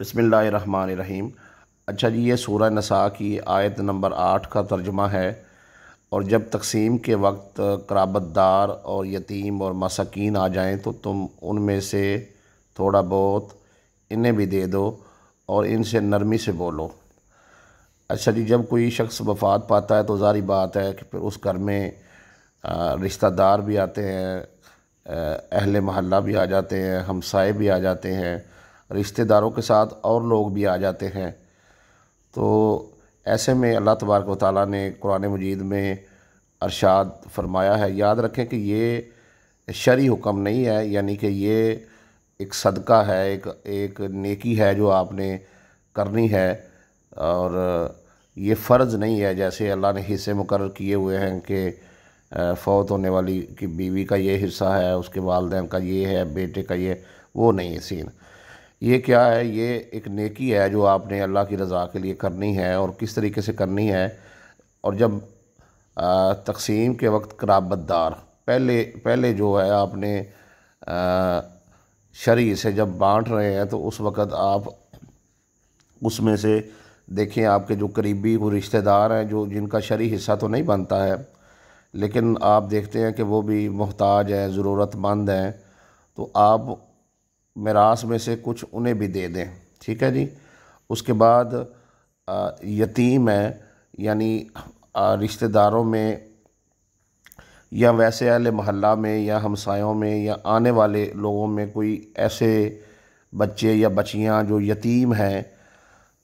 बिस्मिल्लाहिर्रहमानिर्रहीम। अच्छा जी, ये सूरह नसा की आयत नंबर 8 का तर्जुमा है। और जब तकसीम के वक्त क़राबतदार और यतीम और मसाकीन आ जाएं तो तुम उनमें से थोड़ा बहुत इन्हें भी दे दो और इनसे नरमी से बोलो। अच्छा जी, जब कोई शख्स वफ़ात पाता है तो ज़ाहिर बात है कि फिर उस घर में रिश्तेदार भी आते हैं, अहले महल्ला भी आ जाते हैं, हमसाए भी आ जाते हैं, रिश्तेदारों के साथ और लोग भी आ जाते हैं। तो ऐसे में अल्लाह तबारक व तआला ने कुरान मजीद में अरशाद फरमाया है, याद रखें कि ये शरई हुक्म नहीं है, यानी कि ये एक सदका है, एक नेकी है जो आपने करनी है। और ये फ़र्ज़ नहीं है जैसे अल्लाह ने हिस्से मुकर्रर किए हुए हैं कि फ़ौत होने वाली की बीवी का ये हिस्सा है, उसके वालिदैन का ये है, बेटे का ये, वो नहीं है सीन। ये क्या है, ये एक नेकी है जो आपने अल्लाह की रज़ा के लिए करनी है। और किस तरीके से करनी है, और जब तक़सीम के वक्त क़राबतदार पहले जो है आपने शरई से जब बांट रहे हैं तो उस वक़्त आप उसमें से देखें, आपके जो करीबी वो रिश्तेदार हैं जो जिनका शरई हिस्सा तो नहीं बनता है, लेकिन आप देखते हैं कि वो भी मोहताज हैं, ज़रूरतमंद हैं, तो आप मिरास में से कुछ उन्हें भी दे दें। ठीक है जी। उसके बाद यतीम है, यानी रिश्तेदारों में या वैसे अहले महल्ला में या हमसायों में या आने वाले लोगों में कोई ऐसे बच्चे या बच्चियां जो यतीम हैं,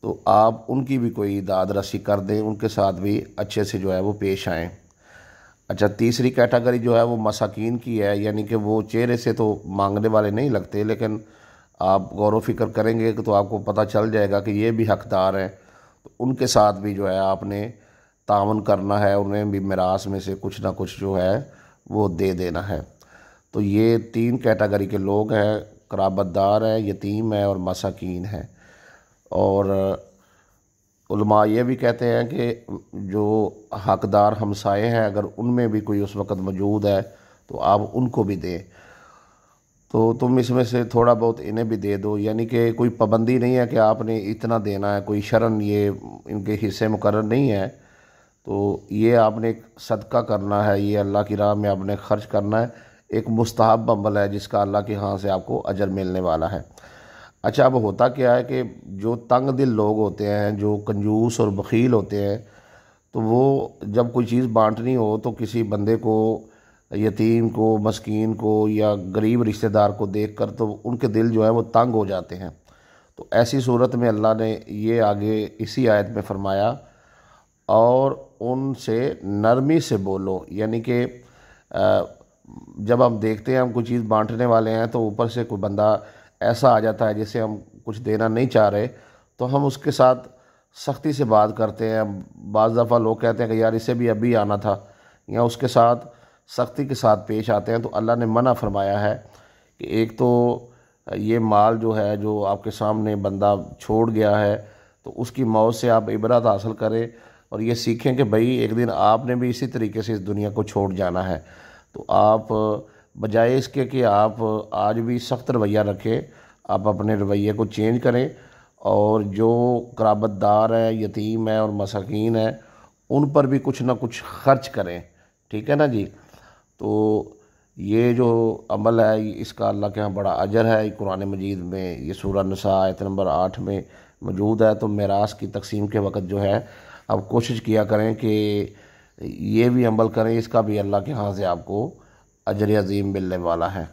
तो आप उनकी भी कोई दाद रसी कर दें, उनके साथ भी अच्छे से जो है वो पेश आएँ। अच्छा, तीसरी कैटेगरी जो है वो मसाकीन की है, यानी कि वो चेहरे से तो मांगने वाले नहीं लगते, लेकिन आप गौर व फिक्र करेंगे तो आपको पता चल जाएगा कि ये भी हकदार हैं। तो उनके साथ भी जो है आपने तावन करना है, उन्हें भी मिरास में से कुछ ना कुछ जो है वो दे देना है। तो ये 3 कैटेगरी के लोग हैं, क़राबतदार है, यतीम है और मसाकीन है। और उलमा ये भी कहते हैं कि जो हकदार हमसाए हैं, अगर उनमें भी कोई उस वक़्त मौजूद है तो आप उनको भी दें। तो तुम इसमें से थोड़ा बहुत इन्हें भी दे दो, यानी कि कोई पाबंदी नहीं है कि आपने इतना देना है, कोई शरन ये इनके हिस्से मुकर्रर नहीं है। तो ये आपने एक सदका करना है, ये अल्लाह की राह में आपने खर्च करना है, एक मुस्तहब अमल है जिसका अल्लाह के यहाँ से आपको अजर मिलने वाला है। अच्छा, अब होता क्या है कि जो तंग दिल लोग होते हैं, जो कंजूस और बखील होते हैं, तो वो जब कोई चीज़ बांटनी हो तो किसी बंदे को, यतीम को, मस्कीन को या गरीब रिश्तेदार को देखकर तो उनके दिल जो है वो तंग हो जाते हैं। तो ऐसी सूरत में अल्लाह ने ये आगे इसी आयत में फरमाया, और उनसे नरमी से बोलो। यानी कि जब हम देखते हैं हम कोई चीज़ बांटने वाले हैं तो ऊपर से कोई बंदा ऐसा आ जाता है जिसे हम कुछ देना नहीं चाह रहे, तो हम उसके साथ सख्ती से बात करते हैं। बाज़ दफ़ा लोग कहते हैं कि यार इसे भी अभी आना था, या उसके साथ सख्ती के साथ पेश आते हैं। तो अल्लाह ने मना फरमाया है कि एक तो ये माल जो है, जो आपके सामने बंदा छोड़ गया है, तो उसकी मौत से आप इबरत हासिल करें और ये सीखें कि भाई एक दिन आपने भी इसी तरीके से इस दुनिया को छोड़ जाना है। तो आप बजाय इसके कि आप आज भी सख्त रवैया रखें, आप अपने रवैये को चेंज करें, और जो क़राबतदार है, यतीम है और मसाकीन है, उन पर भी कुछ ना कुछ खर्च करें। ठीक है ना जी। तो ये जो अमल है इसका अल्लाह के यहाँ बड़ा अजर है। कुरान मजीद में ये सूरह नसा आयत नंबर 8 में मौजूद है। तो मिरास की तकसीम के वक़्त जो है आप कोशिश किया करें कि ये भी अमल करें, इसका भी अल्लाह के यहाँ से आपको अजर अज़ीम मिलने वाला है।